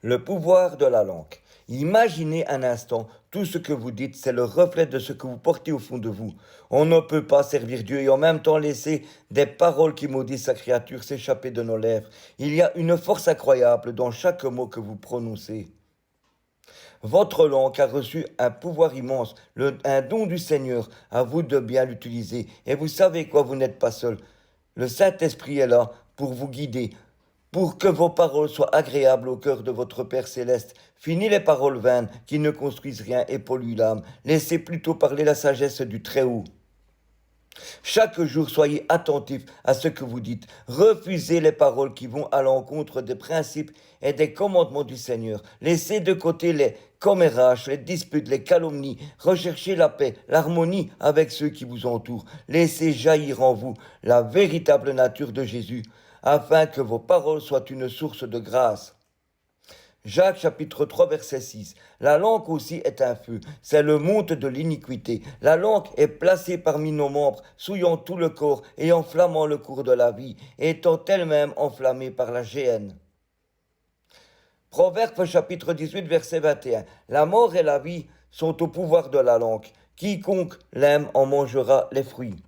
Le pouvoir de la langue. Imaginez un instant, tout ce que vous dites, c'est le reflet de ce que vous portez au fond de vous. On ne peut pas servir Dieu et en même temps laisser des paroles qui maudissent sa créature s'échapper de nos lèvres. Il y a une force incroyable dans chaque mot que vous prononcez. Votre langue a reçu un pouvoir immense, un don du Seigneur. À vous de bien l'utiliser. Et vous savez quoi, vous n'êtes pas seul. Le Saint-Esprit est là pour vous guider, pour que vos paroles soient agréables au cœur de votre Père céleste. Fini les paroles vaines qui ne construisent rien et polluent l'âme. Laissez plutôt parler la sagesse du Très-Haut. Chaque jour, soyez attentifs à ce que vous dites. Refusez les paroles qui vont à l'encontre des principes et des commandements du Seigneur. Laissez de côté les commérages, les disputes, les calomnies. Recherchez la paix, l'harmonie avec ceux qui vous entourent. Laissez jaillir en vous la véritable nature de Jésus, afin que vos paroles soient une source de grâce. Jacques chapitre 3 verset 6. La langue aussi est un feu, c'est le monte de l'iniquité. La langue est placée parmi nos membres, souillant tout le corps et enflammant le cours de la vie, étant elle-même enflammée par la géhenne. Proverbe chapitre 18 verset 21. La mort et la vie sont au pouvoir de la langue. Quiconque l'aime en mangera les fruits.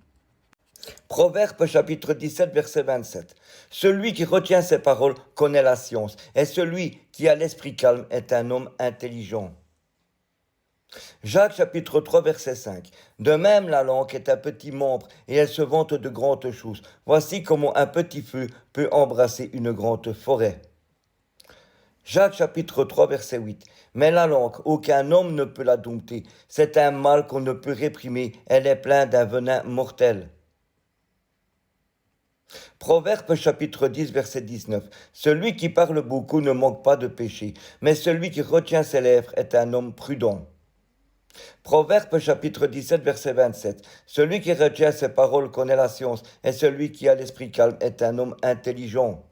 Proverbe chapitre 17 verset 27. Celui qui retient ses paroles connaît la science, et celui qui a l'esprit calme est un homme intelligent. Jacques chapitre 3 verset 5. De même la langue est un petit membre, et elle se vante de grandes choses. Voici comment un petit feu peut embrasser une grande forêt. Jacques chapitre 3 verset 8. Mais la langue, aucun homme ne peut la dompter. C'est un mal qu'on ne peut réprimer, elle est pleine d'un venin mortel. Proverbe chapitre 10 verset 19. Celui qui parle beaucoup ne manque pas de péché, mais celui qui retient ses lèvres est un homme prudent. Proverbe chapitre 17 verset 27. Celui qui retient ses paroles connaît la science, et celui qui a l'esprit calme est un homme intelligent.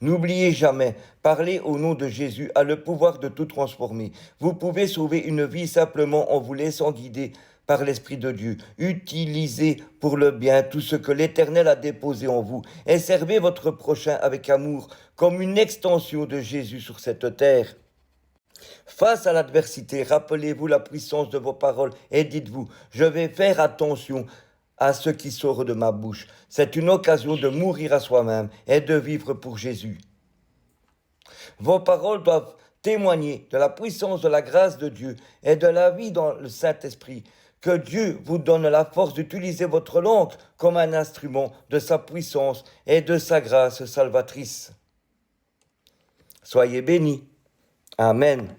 N'oubliez jamais, parler au nom de Jésus a le pouvoir de tout transformer. Vous pouvez sauver une vie simplement en vous laissant guider par l'Esprit de Dieu. Utilisez pour le bien tout ce que l'Éternel a déposé en vous et servez votre prochain avec amour, comme une extension de Jésus sur cette terre. Face à l'adversité, rappelez-vous la puissance de vos paroles et dites-vous, je vais faire attention à ce qui sort de ma bouche. C'est une occasion de mourir à soi-même et de vivre pour Jésus. Vos paroles doivent témoigner de la puissance de la grâce de Dieu et de la vie dans le Saint-Esprit. Que Dieu vous donne la force d'utiliser votre langue comme un instrument de sa puissance et de sa grâce salvatrice. Soyez bénis. Amen.